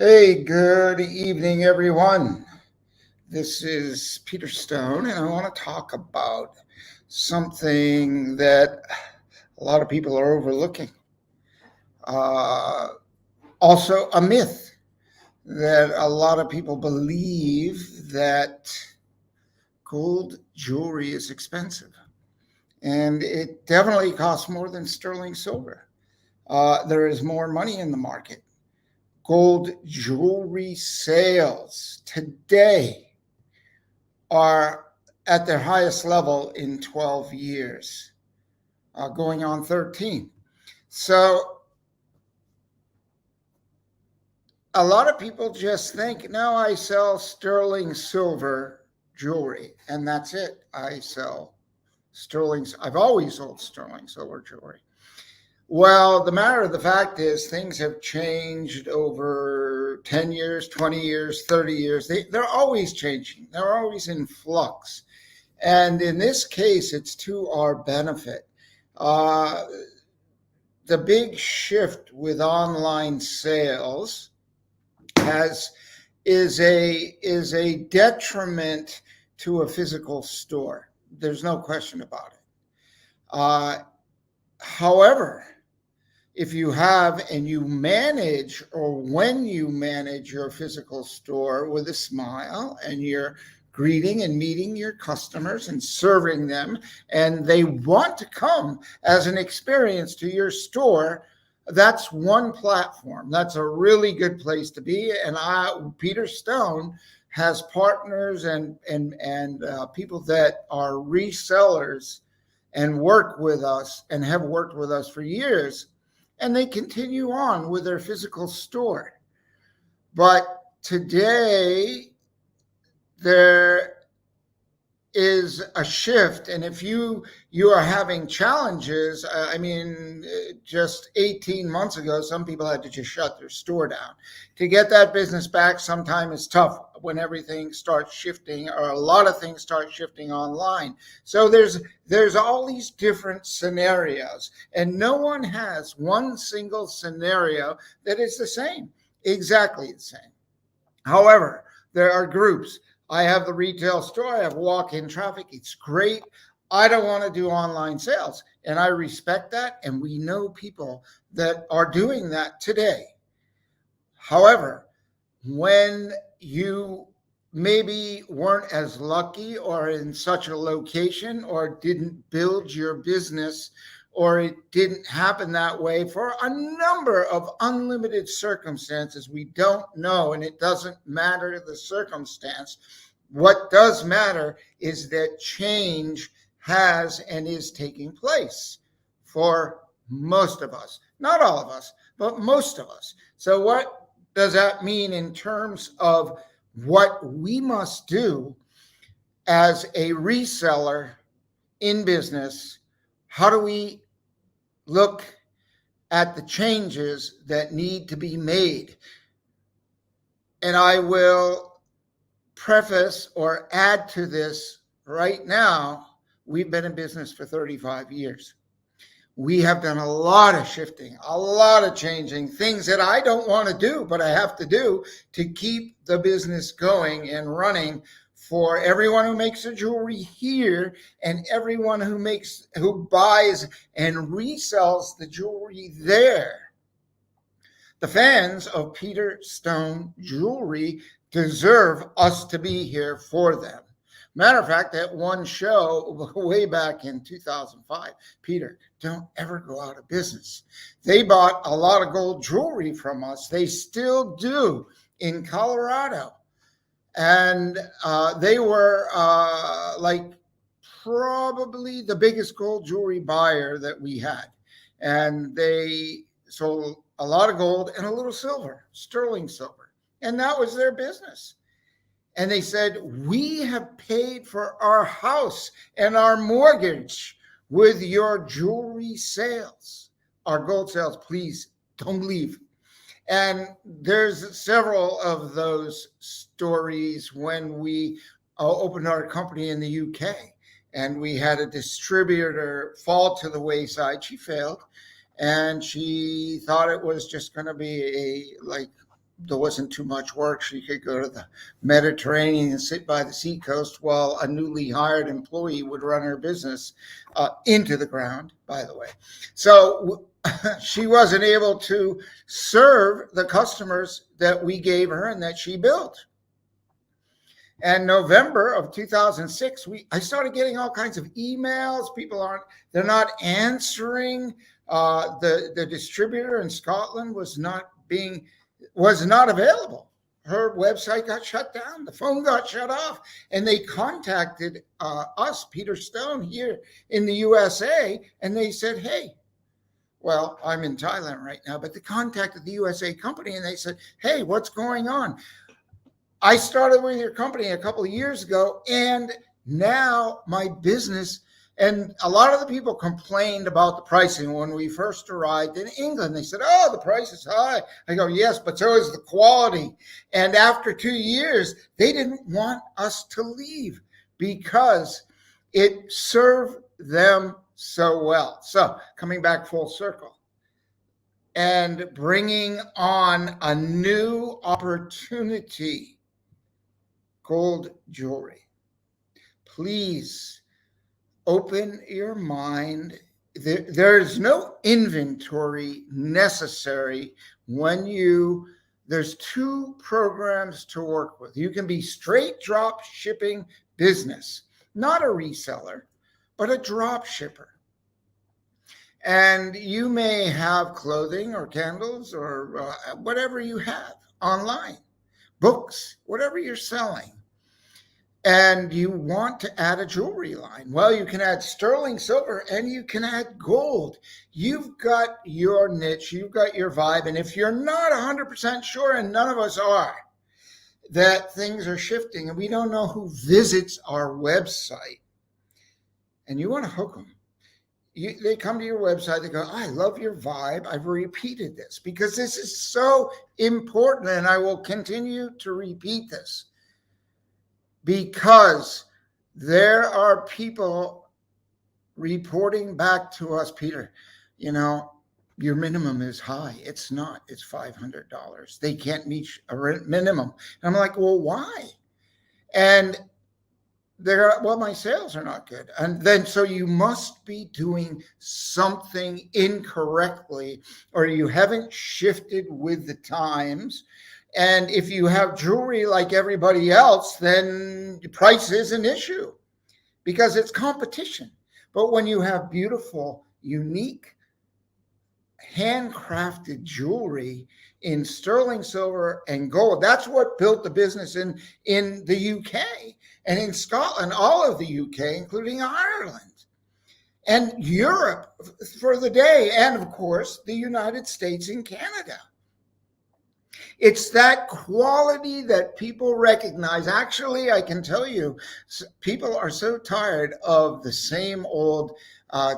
Hey, good evening, everyone. This is Peter Stone, and I want to talk about something that a lot of people are overlooking. Also, a myth that a lot of people believe that gold jewelry is expensive, and it definitely costs more than sterling silver. There is more money in the market. Gold jewelry sales today are at their highest level in 12 years, going on 13. So a lot of people just think, no, I sell sterling silver jewelry, and that's it. I sell I've always sold sterling silver jewelry. Well, the matter of the fact is things have changed over 10 years, 20 years, 30 years. They're always changing. They're always in flux. And in this case, it's to our benefit. The big shift with online sales is a detriment to a physical store. There's no question about it. However, if you have and you manage, or when you manage your physical store with a smile, and you're greeting and meeting your customers and serving them, and they want to come as an experience to your store, that's one platform. That's a really good place to be. And Peter Stone has partners and people that are resellers and work with us and have worked with us for years, and they continue on with their physical store. But today, there is a shift, and if you are having challenges, just 18 months ago, some people had to just shut their store down. To get that business back sometimes is tough when everything starts shifting, or a lot of things start shifting online. So there's all these different scenarios, and no one has one single scenario that is the same, exactly the same. However, there are groups. I have the retail store, I have walk-in traffic. It's great. I don't want to do online sales, and I respect that. And we know people that are doing that today. However, when you maybe weren't as lucky, or in such a location, or didn't build your business, or it didn't happen that way for a number of unlimited circumstances, we don't know, and it doesn't matter the circumstance. What does matter is that change has and is taking place for most of us. Not all of us, but most of us. So what does that mean in terms of what we must do as a reseller in business? How do we look at the changes that need to be made? And I will preface or add to this right now. We've been in business for 35 years. We have done a lot of shifting, a lot of changing, things that I don't want to do, but I have to do to keep the business going and running for everyone who makes the jewelry here, and everyone who buys and resells the jewelry there. The fans of Peter Stone Jewelry deserve us to be here for them. Matter of fact, that one show way back in 2005, Peter, don't ever go out of business. They bought a lot of gold jewelry from us. They still do in Colorado. And they were like probably the biggest gold jewelry buyer that we had. And they sold a lot of gold and a little silver, sterling silver. And that was their business. And they said, we have paid for our house and our mortgage with your jewelry sales, our gold sales. Please don't leave. And there's several of those stories when we opened our company in the UK, and we had a distributor fall to the wayside. She failed, and she thought it was just going to be there wasn't too much work. She could go to the Mediterranean and sit by the seacoast while a newly hired employee would run her business into the ground, by the way. So she wasn't able to serve the customers that we gave her and that she built. And November of 2006, I started getting all kinds of emails. They're not answering. The distributor in Scotland was not available. Her website got shut down. The phone got shut off. And they contacted us, Peter Stone, here in the USA. And they said, hey, well, I'm in Thailand right now, but they contacted the USA company and they said, hey, what's going on? I started with your company a couple of years ago, and now my business, and a lot of the people complained about the pricing when we first arrived in England. They said, oh, the price is high. I go, yes, but so is the quality. And after 2 years, they didn't want us to leave because it served them so well. So coming back full circle and bringing on a new opportunity. Gold jewelry. Please open your mind. There's no inventory necessary when there's 2 programs to work with. You can be straight drop shipping business, not a reseller, but a drop shipper. And you may have clothing or candles or whatever you have online. Books, whatever you're selling, and you want to add a jewelry line. Well, you can add sterling silver and you can add gold. You've got your niche, you've got your vibe. And if you're not 100% sure, and none of us are, that things are shifting and we don't know who visits our website, and you want to hook them, they come to your website, they go, I love your vibe. I've repeated this because this is so important, and I will continue to repeat this because there are people reporting back to us, Peter, your minimum is high. It's not. It's $500. They can't meet a minimum. And I'm like, well, why? And my sales are not good. And then, so you must be doing something incorrectly, or you haven't shifted with the times. And if you have jewelry like everybody else, then the price is an issue because it's competition. But when you have beautiful, unique, handcrafted jewelry in sterling silver and gold, that's what built the business in the UK. And in Scotland, all of the UK, including Ireland and Europe for the day, and of course, the United States and Canada. It's that quality that people recognize. Actually, I can tell you, people are so tired of the same old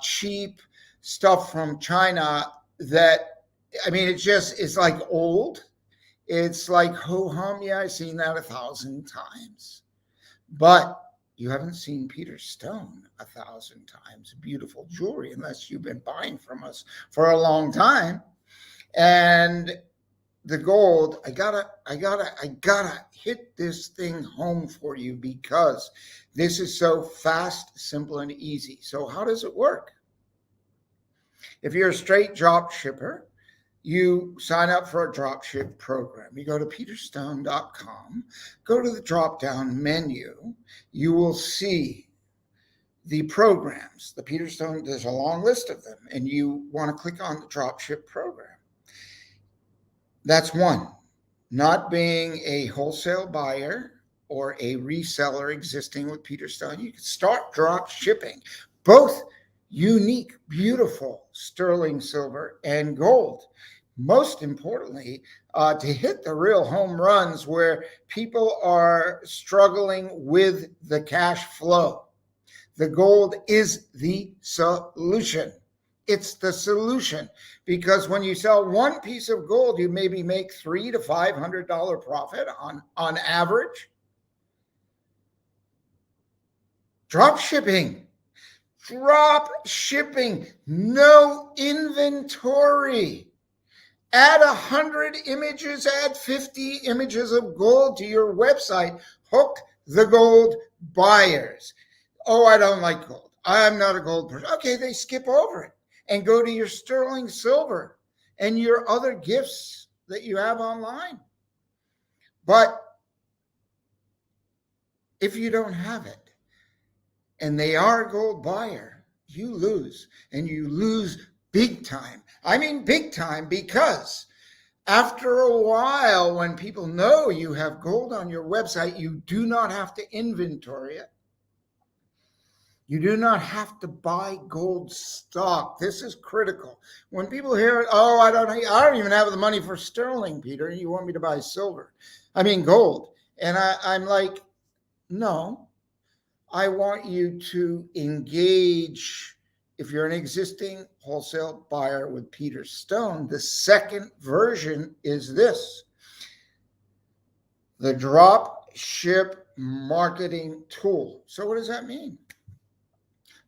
cheap stuff from China that, it's like old. It's like ho-hum. Yeah, I've seen that 1,000 times. But you haven't seen Peter Stone 1,000 times. Beautiful jewelry, unless you've been buying from us for a long time. And the gold, I gotta hit this thing home for you because this is so fast, simple, and easy. So how does it work? If you're a straight drop shipper, you sign up for a dropship program. You go to peterstone.com, go to the drop-down menu. You will see the programs. The Peter Stone, there's a long list of them, and you want to click on the dropship program. That's one. Not being a wholesale buyer or a reseller existing with Peter Stone, you can start drop shipping. Both unique, beautiful sterling silver and gold. Most importantly, to hit the real home runs where people are struggling with the cash flow. The gold is the solution. It's the solution, because when you sell one piece of gold, you maybe make $300 to $500 profit on average. Drop shipping, no inventory. Add 100 images, add 50 images of gold to your website. Hook the gold buyers. Oh, I don't like gold. I'm not a gold person. Okay, they skip over it and go to your sterling silver and your other gifts that you have online. But if you don't have it and they are a gold buyer, you lose, and you lose big time. I mean big time, because after a while, when people know you have gold on your website, you do not have to inventory it. You do not have to buy gold stock. This is critical. When people hear, oh, I don't even have the money for sterling, Peter. You want me to buy gold. And I'm like, no, I want you to engage. If you're an existing wholesale buyer with Peter Stone, the second version is this: the dropship marketing tool. So what does that mean?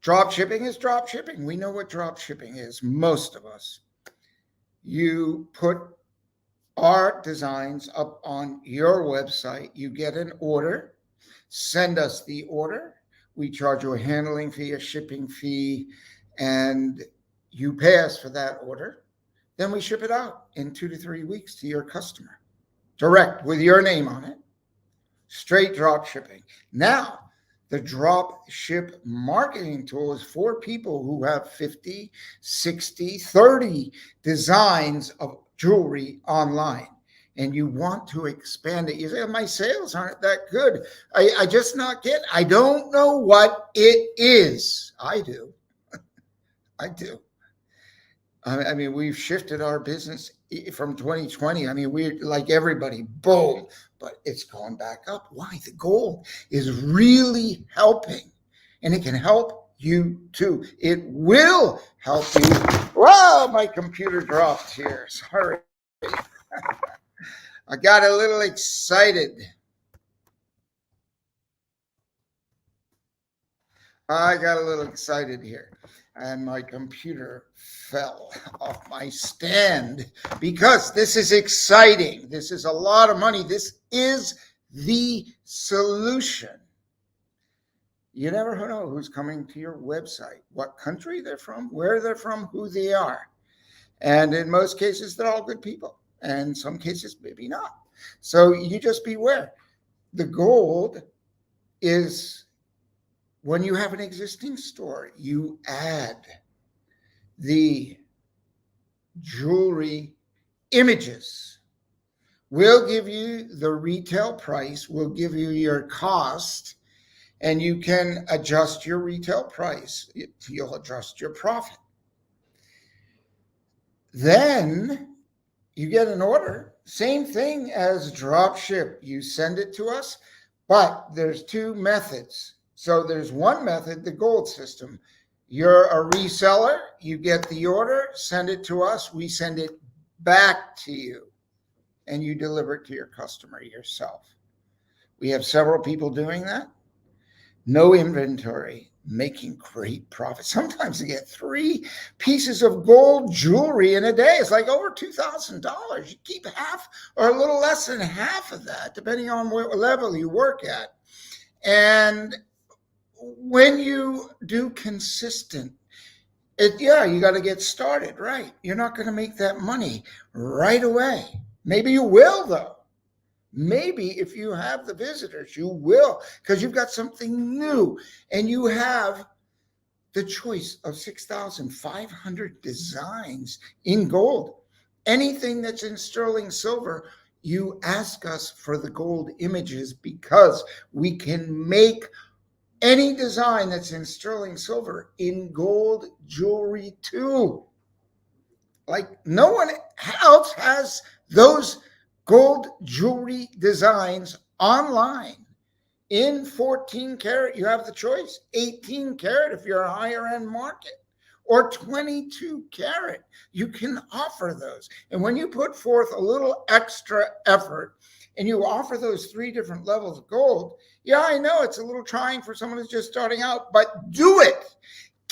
Dropshipping is dropshipping. We know what dropshipping is, most of us. You put our designs up on your website. You get an order. Send us the order. We charge you a handling fee, a shipping fee, and you pay us for that order. Then we ship it out in 2 to 3 weeks to your customer, direct, with your name on it. Straight drop shipping. Now, the drop ship marketing tool is for people who have 50, 60, 30 designs of jewelry online, and you want to expand it. You say, my sales aren't that good. I just not get, I don't know what it is. I do. I do. I mean, we've shifted our business from 2020. I mean, we're like everybody, boom, but it's going back up. Why? The gold is really helping, and it can help you too. It will help you. Wow, my computer dropped here. Sorry. I got a little excited. Here. And my computer fell off my stand, because this is exciting. This is a lot of money. This is the solution. You never know who's coming to your website, what country they're from, where they're from, who they are. And in most cases, they're all good people. And in some cases, maybe not. So you just beware. The gold is, when you have an existing store, you add the jewelry images. We'll give you the retail price, we'll give you your cost, and you can adjust your retail price. You'll adjust your profit. Then you get an order, same thing as dropship. You send it to us, but there's two methods. So there's one method, the gold system. You're a reseller, you get the order, send it to us, we send it back to you, and you deliver it to your customer yourself. We have several people doing that. No inventory, making great profit. Sometimes you get 3 pieces of gold jewelry in a day. It's like over $2,000. You keep half or a little less than half of that, depending on what level you work at. And when you do consistent, you got to get started, right? You're not going to make that money right away. Maybe you will, though. Maybe if you have the visitors, you will, because you've got something new, and you have the choice of 6,500 designs in gold. Anything that's in sterling silver, you ask us for the gold images, because we can make any design that's in sterling silver in gold jewelry too. Like no one else has those gold jewelry designs online. In 14 karat, you have the choice. 18 karat if you're a higher end market, or 22 karat. You can offer those. And when you put forth a little extra effort and you offer those 3 different levels of gold, yeah, I know it's a little trying for someone who's just starting out, but do it.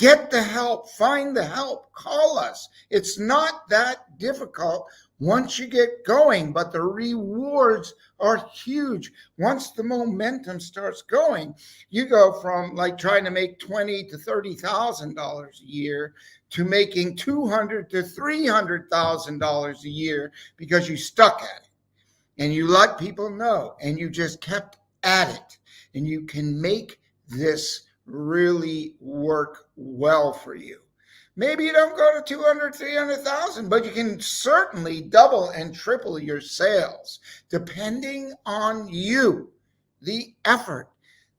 Get the help, find the help, call us. It's not that difficult once you get going, but the rewards are huge. Once the momentum starts going, you go from like trying to make $20,000 to $30,000 a year to making $200,000 to $300,000 a year because you stuck at it and you let people know and you just kept at it, and you can make this really work well for you. Maybe you don't go to 200, 300,000, but you can certainly double and triple your sales depending on you, the effort,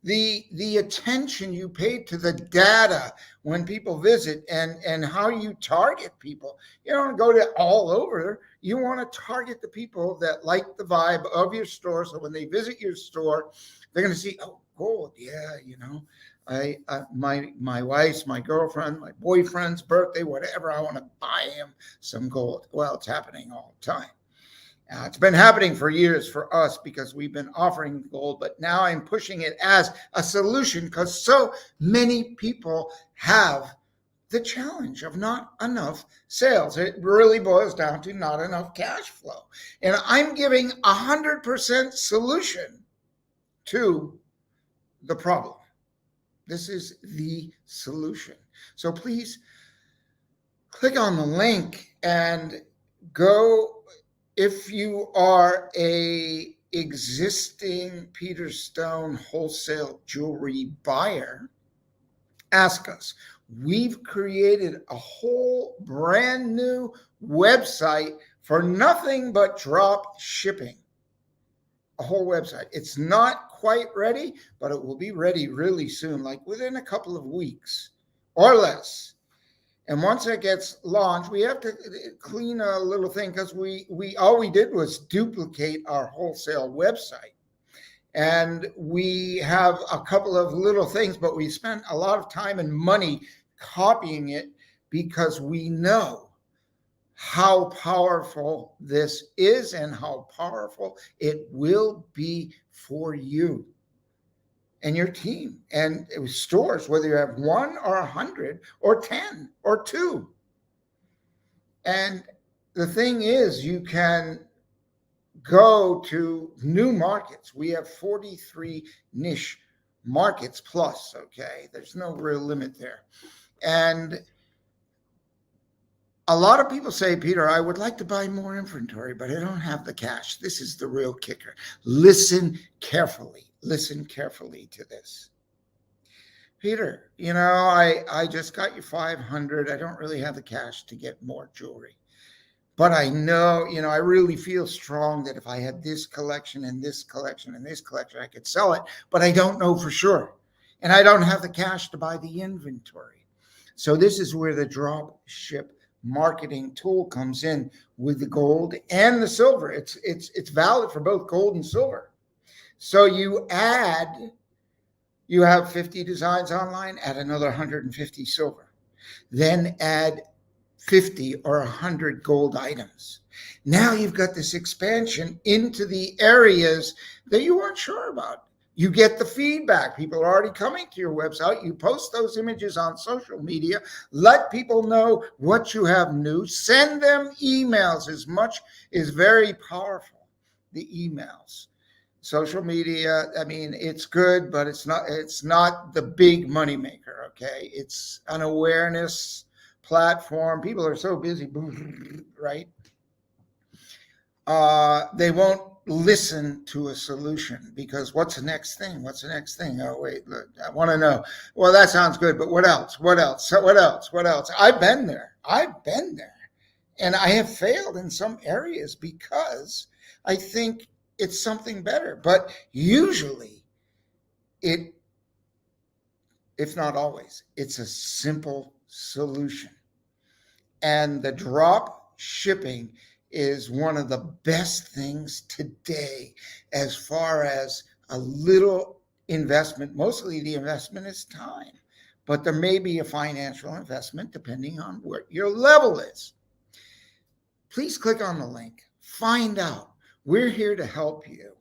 the attention you pay to the data when people visit, and how you target people. You don't go to all over. You want to target the people that like the vibe of your store. So when they visit your store, they're going to see, oh, gold. Yeah, you know, my wife's, my girlfriend, my boyfriend's birthday, whatever, I want to buy him some gold. Well, it's happening all the time. It's been happening for years for us because we've been offering gold, but now I'm pushing it as a solution because so many people have the challenge of not enough sales. It really boils down to not enough cash flow. And I'm giving 100% solution to the problem. This is the solution. So please click on the link and go. If you are a existing Peter Stone wholesale jewelry buyer, ask us. We've created a whole brand new website for nothing but drop shipping. A whole website. It's not quite ready, but it will be ready really soon, like within a couple of weeks or less. And once it gets launched, we have to clean a little thing because we all we did was duplicate our wholesale website. And we have a couple of little things, but we spent a lot of time and money copying it because we know how powerful this is and how powerful it will be for you and your team and stores, whether you have 1 or 100 or 10 or 2. And the thing is, you can go to new markets. We have 43 niche markets plus, okay? There's no real limit there. And a lot of people say, Peter, I would like to buy more inventory, but I don't have the cash. This is the real kicker. Listen carefully. Listen carefully to this. Peter, you know, I just got you 500. I don't really have the cash to get more jewelry. But I know, you know, I really feel strong that if I had this collection and this collection and this collection, I could sell it. But I don't know for sure. And I don't have the cash to buy the inventory. So this is where the drop ship marketing tool comes in with the gold and the silver. It's valid for both gold and silver. So you have 50 designs online, add another 150 silver, then add 50 or 100 gold items. Now you've got this expansion into the areas that you weren't sure about. You get the feedback. People are already coming to your website. You post those images on social media. Let people know what you have new. Send them emails. As much is very powerful, the emails. Social media, I mean, it's good, but it's not the big money maker, okay? It's an awareness platform. People are so busy, right? They won't listen to a solution because what's the next thing? What's the next thing? Oh, wait, look, I want to know. Well, that sounds good, but what else? What else? What else? What else? I've been there. And I have failed in some areas because I think it's something better. But usually if not always, it's a simple solution. And the drop shipping is one of the best things today as far as a little investment. Mostly the investment is time, but there may be a financial investment depending on what your level is. Please click on the link, find out. We're here to help you.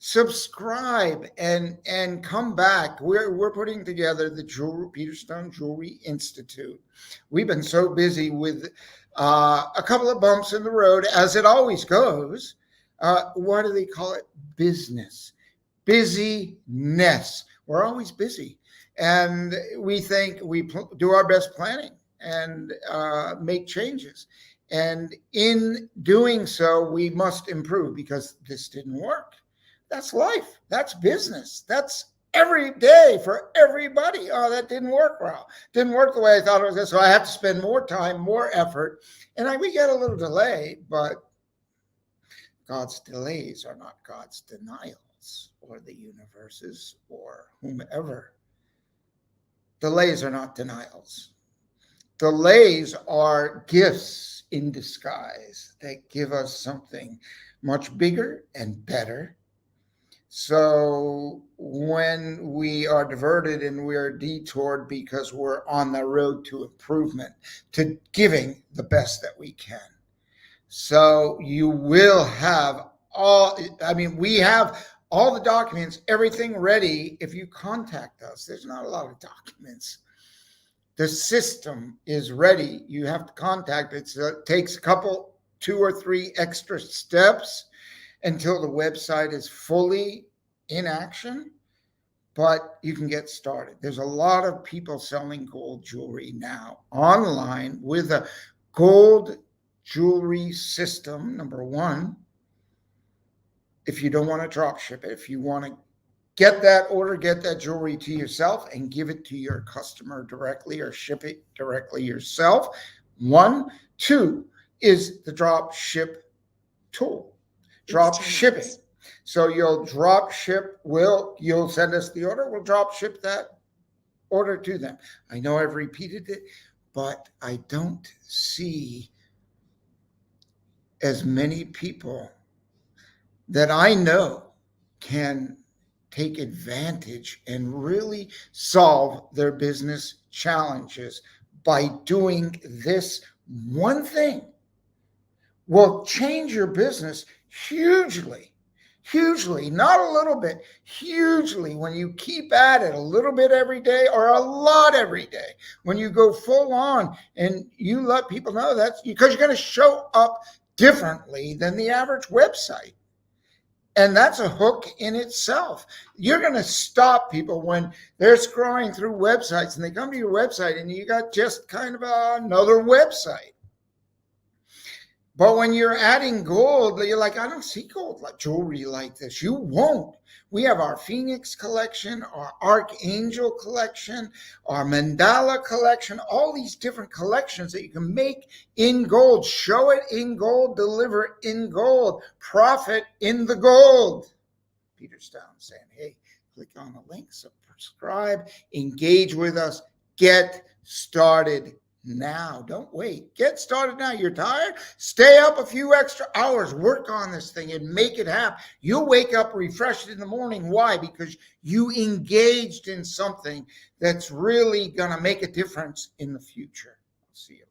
subscribe and come back. We're putting together the Peter Stone Jewelry Institute. We've been so busy with a couple of bumps in the road, as it always goes. What do they call it? Business. Busyness. We're always busy. And we think we do our best planning and make changes. And in doing so, we must improve, because this didn't work. That's life. That's business. That's every day for everybody. Oh, that didn't work well. Didn't work the way I thought it was going to. So I have to spend more time, more effort. And we get a little delay, but God's delays are not God's denials, or the universe's, or whomever. Delays are not denials. Delays are gifts in disguise that give us something much bigger and better. So when we are diverted and we are detoured because we're on the road to improvement, to giving the best that we can. So you will have we have all the documents, everything ready if you contact us. There's not a lot of documents. The system is ready. You have to contact it. So it takes a couple, 2 or 3 extra steps until the website is fully in action, but you can get started. There's a lot of people selling gold jewelry now online with a gold jewelry system. Number one, if you don't want to drop ship it, if you want to get that order, get that jewelry to yourself and give it to your customer directly, or ship it directly yourself. 1. 2 is the drop ship tool, drop shipping. So you'll drop ship, you'll send us the order, we'll drop ship that order to them. I know I've repeated it, but I don't see as many people that I know can take advantage and really solve their business challenges by doing this one thing. Will change your business hugely, not a little bit, hugely, when you keep at it a little bit every day or a lot every day. When you go full on and you let people know, that's because you're going to show up differently than the average website. And that's a hook in itself. You're going to stop people when they're scrolling through websites and they come to your website and you got just kind of another website. But when you're adding gold, you're like, I don't see gold like jewelry like this. You won't. We have our Phoenix collection, our Archangel collection, our Mandala collection, all these different collections that you can make in gold, show it in gold, deliver in gold, profit in the gold. Peter Stone saying, hey, click on the link, subscribe, engage with us, get started now. Don't wait. Get started now. You're tired? Stay up a few extra hours. Work on this thing and make it happen. You'll wake up refreshed in the morning. Why? Because you engaged in something that's really going to make a difference in the future. I'll see you.